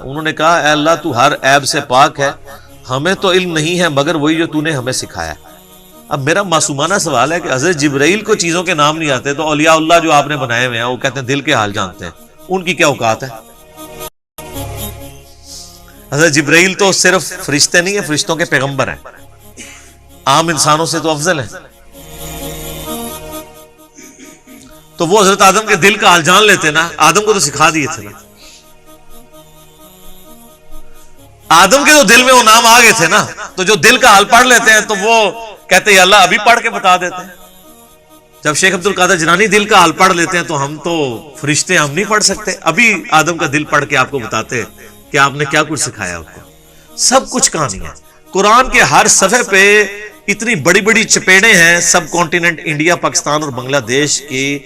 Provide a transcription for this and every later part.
انہوں نے کہا اے اللہ تو ہر عیب سے پاک ہے، ہمیں تو علم نہیں ہے مگر وہی جو تو نے ہمیں سکھایا۔ اب میرا معصومانہ سوال ہے کہ حضرت جبرائیل کو چیزوں کے نام نہیں آتے، تو اولیاء اللہ جو آپ نے بنائے ہوئے ہیں وہ کہتے ہیں دل کے حال جانتے ہیں، ان کی کیا اوقات ہے؟ حضرت جبرائیل تو صرف فرشتے نہیں ہیں، فرشتوں کے پیغمبر ہیں، عام انسانوں سے تو افضل ہیں، تو وہ حضرت آدم کے دل کا حال جان لیتے نا، آدم کو تو سکھا دیے تھے نا، آدم کے تو دل میں وہ نام آ گئے تھے نا، تو جو دل کا حال پڑھ لیتے ہیں تو وہ کہتے ہیں یا اللہ ابھی پڑھ کے بتا دیتے ہیں۔ جب شیخ عبد القادر جیلانی دل کا حال پڑھ لیتے ہیں تو ہم تو فرشتے ہم نہیں پڑھ سکتے، ابھی آدم کا دل پڑھ کے آپ کو بتاتے کہ آپ نے کیا کچھ سکھایا آپ کو، سب کچھ کہانی ہے۔ قرآن کے ہر صفحے پہ اتنی بڑی بڑی چپیڑیں ہیں سب کانٹیننٹ انڈیا، پاکستان اور بنگلہ دیش کی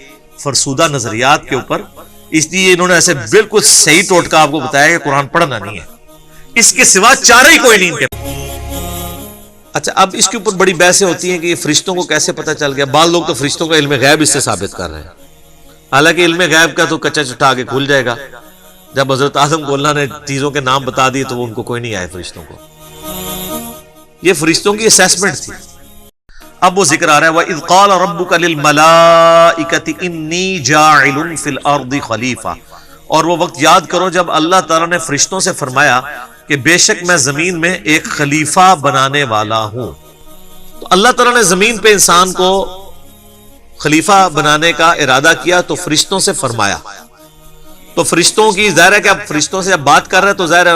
فرسودہ نظریات کے اوپر، اس لیے انہوں نے ایسے بالکل صحیح ٹوٹکا آپ کو بتایا کہ قرآن پڑھنا نہیں ہے، اس کے سوا چارہ ہی کوئی نہیں ان کے۔ اچھا اب اس کے اوپر بڑی بحثیں ہوتی ہیں کہ یہ فرشتوں کو کیسے پتہ چل گیا، بعض لوگ تو فرشتوں کا علم غیب اس سے ثابت کر رہے ہیں، حالانکہ علم غیب کا تو کچا چٹا آگے کھل جائے گا، جب حضرت آدم کو اللہ نے چیزوں کے نام بتا دیے تو وہ ان کو کوئی نہیں آئے فرشتوں کو، یہ فرشتوں کی اسیسمنٹ تھی۔ اب وہ ذکر آ رہا ہے وَإِذْ قَالَ رَبُّكَ لِلْمَلَائِكَةِ إِنِّي جَاعِلٌ فِي الْأَرْضِ خَلِيفَةً، اور وہ وقت یاد کرو جب اللہ تعالیٰ نے فرشتوں سے فرمایا کہ بے شک میں زمین میں ایک خلیفہ بنانے والا ہوں، تو اللہ تعالیٰ نے زمین پہ انسان کو خلیفہ بنانے کا ارادہ کیا تو فرشتوں سے فرمایا، تو فرشتوں کی ظاہر ہے کہ اب فرشتوں سے جب بات کر رہے تو ظاہر ہے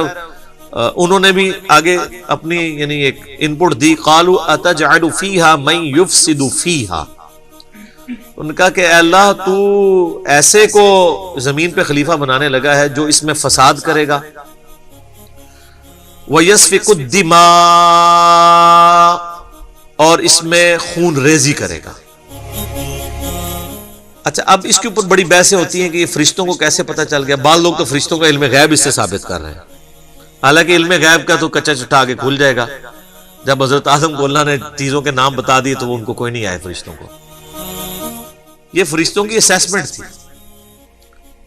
انہوں نے بھی آگے اپنی یعنی ایک ان پٹ دی، قالوا اتجعل فیہا من یفسد فیہا، ان کا کہ اے اللہ تو ایسے کو زمین پہ خلیفہ بنانے لگا ہے جو اس میں فساد کرے گا، وَيَسْفِكُ الدِّمَاءَ، اور اس میں خون ریزی کرے گا۔ اچھا اب اس کے اوپر بڑی بحثیں ہوتی ہیں کہ یہ فرشتوں کو کیسے پتہ چل گیا، بعض لوگ تو فرشتوں کا علم غیب اس سے ثابت کر رہے ہیں، حالانکہ علم غیب کا تو کچا چٹا آگے کھل جائے گا، جب حضرت آدم کو اللہ نے چیزوں کے نام بتا دیے تو وہ ان کو کوئی نہیں آئے فرشتوں کو، یہ فرشتوں کی اسیسمنٹ تھی،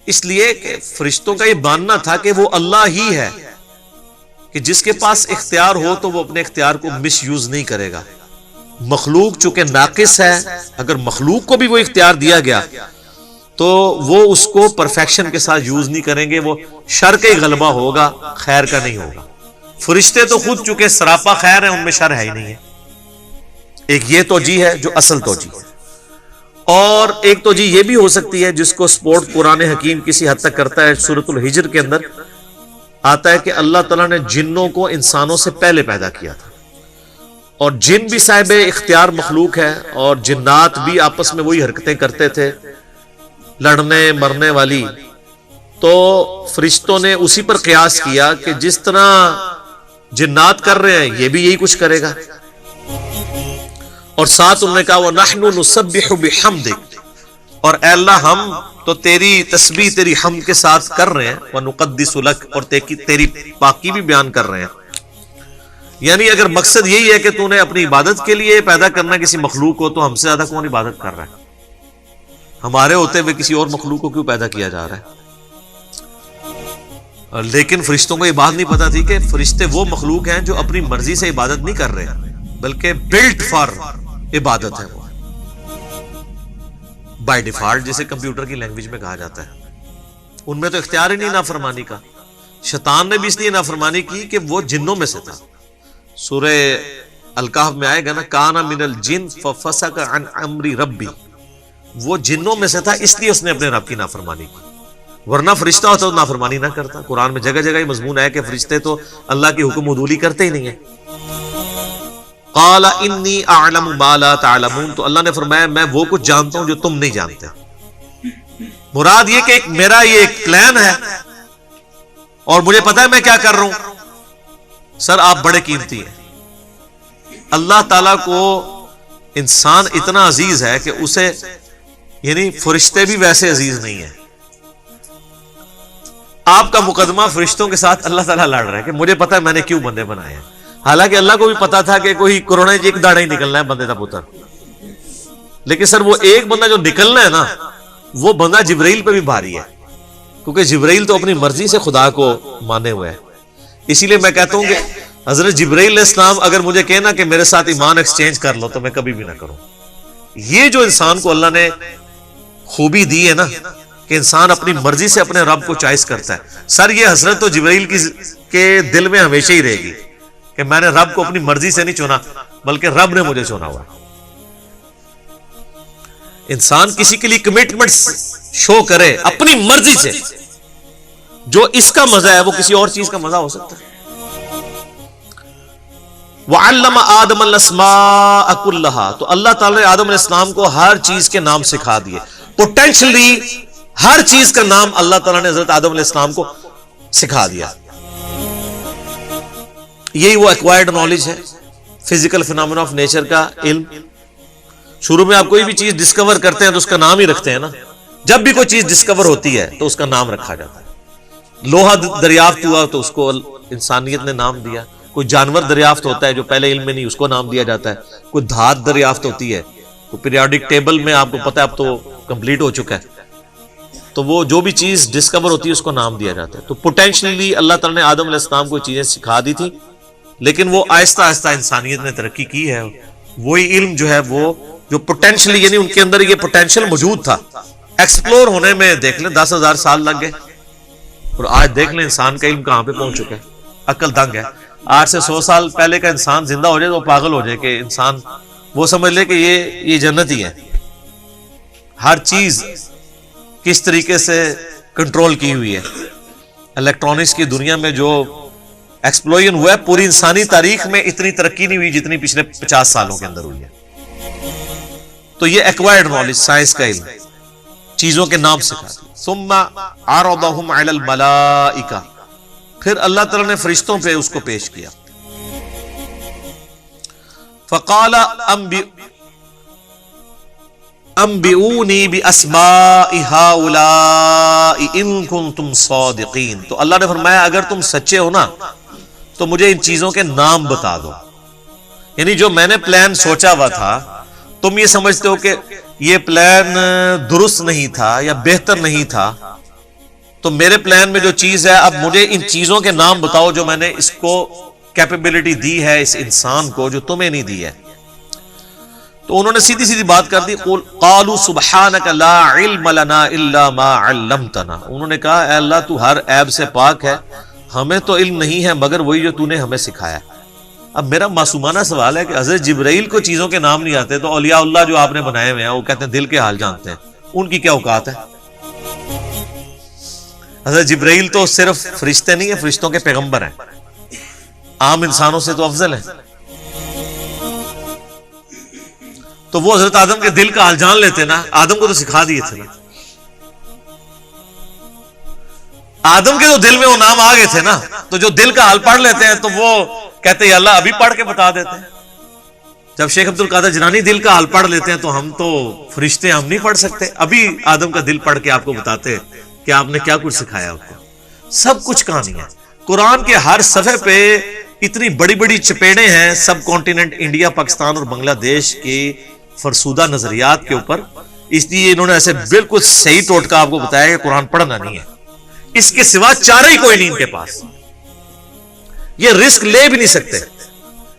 اس لیے کہ فرشتوں کا یہ ماننا تھا کہ وہ اللہ ہی ہے، کہ جس کے پاس اختیار ہو تو وہ اپنے اختیار کو مس یوز نہیں کرے گا، مخلوق چونکہ ناقص ہے، اگر مخلوق کو بھی وہ اختیار دیا گیا تو وہ اس کو پرفیکشن کے ساتھ یوز نہیں کریں گے، وہ شر کا ہی غلبہ ہوگا، خیر کا نہیں ہوگا۔ فرشتے تو خود چونکہ سراپا خیر ہیں، ان میں شر ہے ہی نہیں ہے، ایک یہ توجیہ ہے جو اصل توجیہ ہے، اور ایک توجیہ یہ بھی ہو سکتی ہے جس کو سپورٹ قرآن حکیم کسی حد تک کرتا ہے، سورۃ الحجر کے اندر آتا ہے کہ اللہ تعالیٰ نے جنوں کو انسانوں سے پہلے پیدا کیا تھا، اور جن بھی صاحب اختیار مخلوق ہے، اور جنات بھی آپس میں وہی حرکتیں کرتے تھے لڑنے مرنے والی، تو فرشتوں نے اسی پر قیاس کیا کہ جس طرح جنات کر رہے ہیں یہ بھی یہی کچھ کرے گا، اور ساتھ انہوں نے کہا وَنَحْنُ نُسَبِّحُ بِحَمْدِكَ، اور اے اللہ ہم تو تیری تسبیح تیری حمد کے ساتھ کر رہے ہیں، وَنُقَدِّسُ لَكَ، اور تیری پاکی بھی بیان کر رہے ہیں، یعنی اگر مقصد یہی ہے کہ تو نے اپنی عبادت کے لیے پیدا کرنا کسی مخلوق کو، تو ہم سے زیادہ کون عبادت کر رہا ہے، ہمارے ہوتے ہوئے کسی اور مخلوق کو کیوں پیدا کیا جا رہا ہے؟ لیکن فرشتوں کو یہ بات نہیں پتا تھی کہ فرشتے وہ مخلوق ہیں جو اپنی مرضی سے عبادت نہیں کر رہے، بلکہ بلٹ فار عبادت ہے، وہ بائی ڈیفالٹ، جسے کمپیوٹر کی لینگویج میں کہا جاتا ہے، ان میں تو اختیار ہی نہیں نافرمانی کا۔ شیطان نے بھی اس لیے نافرمانی کی کہ وہ جنوں میں سے تھا، سورہ الکہف میں آئے گا نا، کان من الجن ففسق عن امر ربی، وہ جنوں میں سے تھا اس لیے اس نے اپنے رب کی نافرمانی کی، ورنہ فرشتہ ہوتا تو نافرمانی نہ کرتا۔ قرآن میں جگہ جگہ یہ مضمون ہے کہ فرشتے تو اللہ کی حکم عدولی کرتے ہی نہیں ہیں۔ قال انی اعلم ما لا تعلمون، تو اللہ نے فرمایا میں وہ کچھ جانتا ہوں جو تم نہیں جانتے۔ مراد یہ کہ میرا یہ ایک پلان ہے اور مجھے پتا ہے میں کیا کر رہا ہوں۔ سر آپ بڑے قیمتی ہیں، اللہ تعالیٰ کو انسان اتنا عزیز ہے کہ اسے یعنی فرشتے بھی ویسے عزیز نہیں ہیں۔ آپ کا مقدمہ فرشتوں کے ساتھ اللہ تعالیٰ لڑ رہا ہے کہ مجھے پتا ہے میں نے کیوں بندے بنائے ہیں، حالانکہ اللہ کو بھی پتا تھا کہ کوئی کورونا ایک داڑا ہی نکلنا ہے بندے کا پتر، لیکن سر وہ ایک بندہ جو نکلنا ہے نا، وہ بندہ جبرائیل پہ بھی بھاری ہے، کیونکہ جبرائیل تو اپنی مرضی سے خدا کو مانے ہوئے ہے. اسی لیے میں کہتا ہوں کہ حضرت جبرائیل علیہ السلام اگر مجھے کہنا کہ میرے ساتھ ایمان ایکسچینج کر لو تو میں کبھی بھی نہ کروں. یہ جو انسان کو اللہ نے خوبی دی ہے نا کہ انسان اپنی مرضی سے اپنے رب کو چوائس کرتا ہے, سر یہ حسرت تو جبرائیل کے دل میں ہمیشہ ہی رہے گی کہ میں نے رب کو اپنی مرضی سے نہیں چنا بلکہ رب نے مجھے چنا ہوا. انسان کسی کے لیے کمٹمنٹ شو کرے اپنی مرضی سے, جو اس کا مزہ ہے وہ کسی اور چیز کا مزہ ہو سکتا ہے. وَعَلَّمَ آدَمَ الْأَسْمَاءَ كُلَّهَا, تو اللہ تعالی نے آدم علیہ السلام کو ہر چیز کے نام سکھا دیے. پوٹینشلی ہر چیز کا نام اللہ تعالیٰ نے حضرت آدم علیہ السلام کو سکھا دیا. یہی وہ ایکوائرڈ نالج ہے, فزیکل فینامنا آف نیچر کا علم. شروع میں آپ کوئی بھی چیز ڈسکور کرتے ہیں تو اس کا نام ہی رکھتے ہیں نا. جب بھی کوئی چیز ڈسکور ہوتی ہے تو اس کا نام رکھا جاتا ہے. لوہا دریافت ہوا تو اس کو انسانیت نے نام دیا. کوئی جانور دریافت ہوتا ہے جو پہلے علم میں نہیں, اس کو نام دیا جاتا ہے. کوئی دھات دریافت ہوتی ہے, کوئی پیریوڈک ٹیبل میں آپ کو پتا ہے اب تو کمپلیٹ ہو چکا ہے, تو وہ جو بھی چیز ڈسکور ہوتی ہے اس کو نام دیا جاتا ہے. تو پوٹینشلی اللہ تعالیٰ نے آدم علیہ السلام کو چیزیں سکھا دی تھی, لیکن وہ آہستہ آہستہ انسانیت نے ترقی کی ہے. وہی علم جو ہے وہ جو پوٹینشلی یعنی ان کے اندر یہ پوٹینشل موجود تھا, ایکسپلور ہونے میں دیکھ لیں 10,000 سال لگ گئے, اور آج دیکھ لیں انسان کا علم کہاں پہ پہنچ چکا ہے. عقل دنگ ہے. 8 سے 100 سال پہلے کا انسان زندہ ہو جائے تو وہ پاگل ہو جائے کہ انسان وہ سمجھ لے کہ یہ جنت ہی ہے. ہر چیز کس طریقے سے کنٹرول کی ہوئی ہے. الیکٹرانکس کی دنیا میں جو ایکسپلوژن ہوا ہے, پوری انسانی تاریخ میں اتنی ترقی نہیں ہوئی جتنی پچھلے 50 سالوں کے اندر ہوئی ہے. تو یہ ایکوائرڈ نالج, سائنس کا علم, چیزوں کے نام سکھا دی. ثم عرضهم علی الملائکہ, پھر اللہ تعالیٰ نے فرشتوں پہ اس کو پیش کیا. فقال انبئونی باسماء هؤلاء ان کنتم صادقین, تو اللہ نے فرمایا اگر تم سچے ہو نا تو مجھے ان چیزوں کے نام بتا دو. یعنی جو میں نے پلان سوچا ہوا تھا, تم یہ سمجھتے ہو کہ یہ پلان درست نہیں تھا یا بہتر نہیں تھا, تو میرے پلان میں جو چیز ہے اب مجھے ان چیزوں کے نام بتاؤ جو میں نے اس کو کیپیبلٹی دی ہے اس انسان کو جو تمہیں نہیں دی ہے. تو انہوں نے سیدھی سیدھی بات کر دی. قالوا سبحانک لا علم لنا الا ما علمتنا, انہوں نے کہا اے اللہ تو ہر عیب سے پاک ہے, ہمیں تو علم نہیں ہے مگر وہی جو تو نے ہمیں سکھایا. اب میرا معصومانہ سوال ہے کہ حضرت جبرائیل کو چیزوں کے نام نہیں آتے, تو اولیاء اللہ جو آپ نے بنائے ہوئے ہیں وہ کہتے ہیں دل کے حال جانتے ہیں, ان کی کیا اوقات ہے؟ حضرت جبرائیل تو صرف فرشتے نہیں ہیں, فرشتوں کے پیغمبر ہیں, عام انسانوں سے تو افضل ہیں. تو وہ حضرت آدم کے دل کا حال جان لیتے نا, آدم کو تو سکھا دیے تھے نا. آدم کے تو دل میں وہ نام آ گئے تھے نا, تو جو دل کا حال پڑھ لیتے ہیں تو وہ کہتے ہیں اللہ ابھی پڑھ کے بتا دیتے ہیں. جب شیخ عبد القادر جیلانی دل کا حال پڑھ لیتے ہیں تو ہم تو فرشتے ہم نہیں پڑھ سکتے, ابھی آدم کا دل پڑھ کے آپ کو بتاتے کہ آپ نے کیا کچھ سکھایا. آپ کو سب کچھ کہانی ہے. قرآن کے ہر صفحے پہ اتنی بڑی بڑی چپیڑیں ہیں سب کانٹیننٹ انڈیا, پاکستان اور بنگلہ دیش کی فرسودہ نظریات کے اوپر. اس لیے انہوں نے ایسے بالکل صحیح ٹوٹکا آپ کو بتایا کہ قرآن پڑھنا نہیں ہے, اس کے سوا چارہ ہی کوئی نہیں ان کے پاس, یہ رسک لے بھی نہیں سکتے.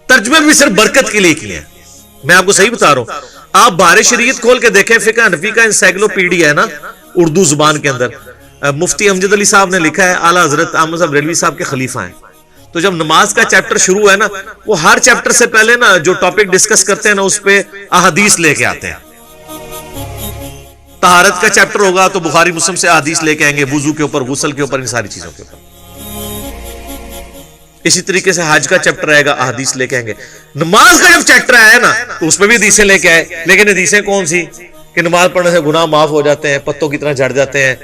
ترجمے بھی صرف برکت کے لیے کیے ہیں. میں آپ کو صحیح بتا رہا ہوں, آپ بہار شریعت کھول کے دیکھیں, فقہ حنفی کا انسائکلوپیڈیا ہے نا اردو زبان کے اندر, مفتی امجد علی صاحب نے لکھا ہے, اعلیٰ حضرت احمد صاحب ریلوی صاحب کے خلیفہ ہیں. تو جب نماز کا چیپٹر شروع ہے نا, وہ ہر چیپٹر سے پہلے نا جو ٹاپک ڈسکس کرتے ہیں نا اس پہ احادیث لے کے آتے ہیں. طہارت کا چیپٹر ہوگا تو بخاری مسلم سے احادیث لے کے آئیں گے, وضو کے اوپر, غسل کے اوپر, ان ساری چیزوں کے اوپر. اسی طریقے سے حج کا چیپٹر آئے گا, احادیث لے کے آئیں گے. نماز کا جب چیپٹر آیا نا تو اس میں بھی حدیثیں لے کے آئے, لیکن حدیثیں کون سی کہ نماز پڑھنے سے گناہ معاف ہو جاتے ہیں, پتوں کی طرح جھڑ جاتے ہیں.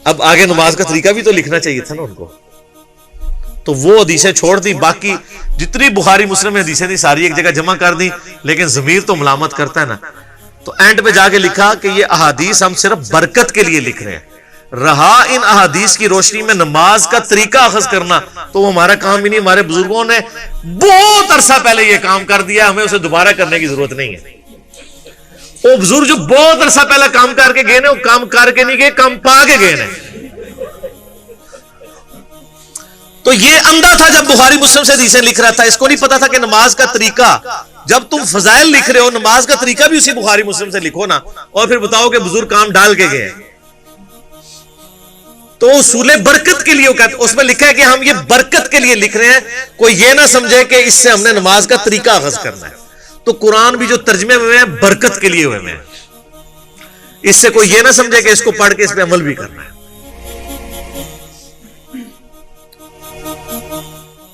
اب آگے نماز کا طریقہ بھی تو لکھنا چاہیے تھا نا ان کو, تو وہ حدیثیں چھوڑ دی. باقی جتنی بخاری مسلم میں حدیثیں تھی ساری ایک جگہ جمع کر دی, لیکن ضمیر تو ملامت کرتا ہے نا. تو اینڈ پہ جا کے لکھا کہ یہ احادیث ہم صرف برکت کے لیے لکھ رہے ہیں, رہا ان احادیث کی روشنی میں نماز کا طریقہ اخذ کرنا تو وہ ہمارا کام ہی نہیں. ہمارے بزرگوں نے بہت عرصہ پہلے یہ کام کر دیا, ہمیں اسے دوبارہ کرنے کی ضرورت نہیں ہے. وہ بزرگ جو بہت عرصہ پہلے کام کر کے گئے نا, وہ کام کر کے نہیں گئے, کام پا کے گئے نا. تو یہ اندھا تھا جب بخاری مسلم سے حدیثیں لکھ رہا تھا، اس کو نہیں پتا تھا کہ نماز کا طریقہ، جب تم فضائل لکھ رہے ہو نماز کا طریقہ بھی اسی بخاری مسلم سے لکھو نا، اور پھر بتاؤ کہ بزرگ کام ڈال کے گئے۔ تو اصول برکت کے لیے اس میں لکھا ہے کہ ہم یہ برکت کے لیے لکھ رہے ہیں، کوئی یہ نہ سمجھے کہ اس سے ہم نے نماز کا طریقہ اخذ کرنا ہے۔ تو قرآن بھی جو ترجمے ہوئے ہیں برکت کے لیے ہوئے ہیں، اس سے کوئی یہ نہ سمجھے کہ اس کو پڑھ کے اس پہ عمل بھی کرنا ہے۔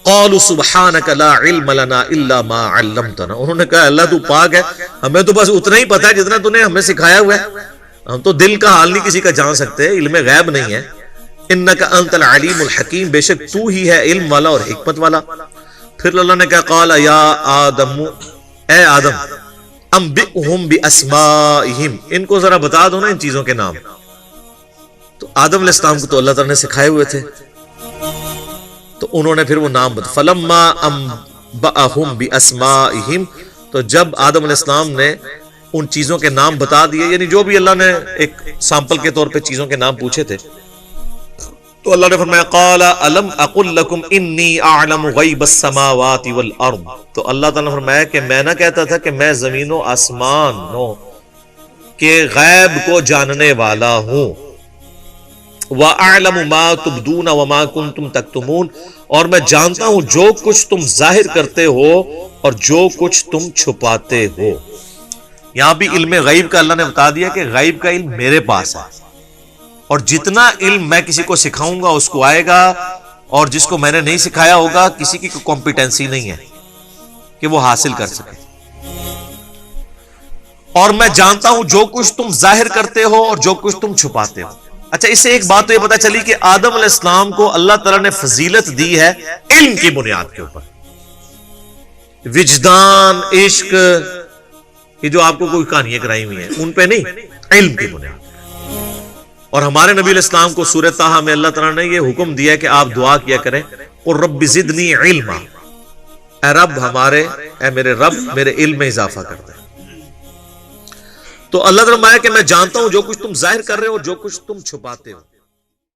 قالوا سبحانك لا علم لنا الا ما علمتنا، انہوں نے کہا اللہ تو پاک ہے، ہمیں تو بس اتنا ہی پتا ہے جتنا تو نے ہمیں سکھایا ہوا ہے، ہم تو دل کا حال نہیں کسی کا جان سکتے، علم غیب نہیں ہے۔ انک انت العلیم الحکیم، بے شک تو ہی ہے علم والا اور حکمت والا۔ پھر اللہ نے کہا قال یا آدم، اے آدم، انبئهم باسمائهم، ان کو ذرا بتا دو نا ان چیزوں کے نام۔ تو آدم علیہ السلام کو تو اللہ تعالیٰ نے سکھائے ہوئے تھے، تو انہوں نے پھر وہ نام بتا، فلما انبأهم باسمائهم، تو جب آدم علیہ السلام نے ان چیزوں کے نام بتا دیے، یعنی جو بھی اللہ نے ایک سیمپل کے طور پہ چیزوں کے نام پوچھے تھے، تو اللہ نے فرمایا قال الم اقل لكم انی اعلم غیب السماوات والارض، تو اللہ تعالیٰ نے فرمایا کہ میں نہ کہتا تھا کہ میں زمین و آسمانوں کے غیب کو جاننے والا ہوں، وَأَعْلَمُ مَا تُبْدُونَ وَمَا كُنْتُمْ تَكْتُمُونَ، اور میں جانتا ہوں جو کچھ تم ظاہر کرتے ہو اور جو کچھ تم چھپاتے ہو۔ یہاں بھی علم غیب کا اللہ نے بتا دیا کہ غیب کا علم میرے پاس ہے، اور جتنا علم میں کسی کو سکھاؤں گا اس کو آئے گا، اور جس کو میں نے نہیں سکھایا ہوگا کسی کی کمپیٹنسی نہیں ہے کہ وہ حاصل کر سکے۔ اور میں جانتا ہوں جو کچھ تم ظاہر کرتے ہو اور جو کچھ تم چھپاتے ہو۔ اچھا، اس سے ایک بات تو یہ پتا چلی کہ آدم علیہ السلام کو اللہ تعالیٰ نے فضیلت دی ہے علم کی بنیاد کے اوپر، وجدان، عشق، یہ جو آپ کو کوئی کہانیاں کرائی ہوئی ہیں ان پہ نہیں، علم کی بنیاد۔ اور ہمارے نبی علیہ السلام کو سورہ طٰہٰ میں اللہ تعالیٰ نے یہ حکم دیا کہ آپ دعا کیا کریں قل رب زدنی علما، اے رب ہمارے، اے میرے رب میرے علم میں اضافہ کر دیں۔ تو اللہ تعالیٰ کہ میں جانتا ہوں جو کچھ تم ظاہر کر رہے ہو اور جو کچھ تم چھپاتے ہو۔